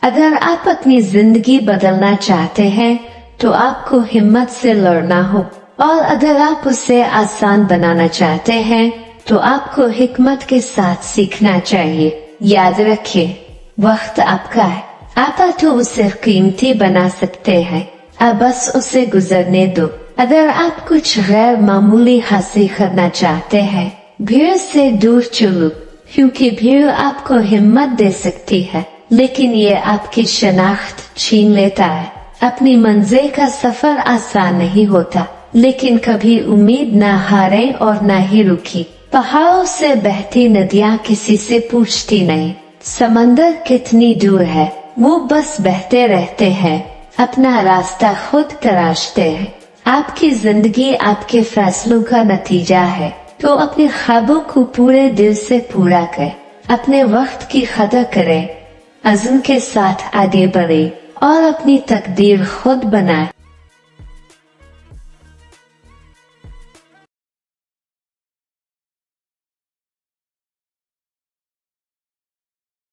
अगर आप अपनी जिंदगी बदलना चाहते हैं तो आपको हिम्मत से लड़ना हो, और अगर आप उसे आसान बनाना चाहते हैं तो आपको हिकमत के साथ सीखना चाहिए। याद रखिए, वक्त आपका है, आप तो उसे कीमती बना सकते हैं, अब बस उसे गुजरने दो। अगर आप कुछ गैर मामूली हासिल करना चाहते हैं, भीड़ से दूर चलो, क्योंकि भीड़ आपको हिम्मत दे सकती है लेकिन ये आपकी शनाख्त छीन लेता है। अपनी मंजिल का सफर आसान नहीं होता, लेकिन कभी उम्मीद न हारें और न ही रुकी। पहाड़ों से बहती नदियाँ किसी से पूछती नहीं समंदर कितनी दूर है, वो बस बहते रहते हैं, अपना रास्ता खुद तराशते हैं। आपकी जिंदगी आपके फैसलों का नतीजा है, तो अपने ख्वाबों को पूरे दिल से पूरा करें, अपने वक्त की कदर करें, अज़्म के साथ आगे बढ़े और अपनी तकदीर खुद बनाए।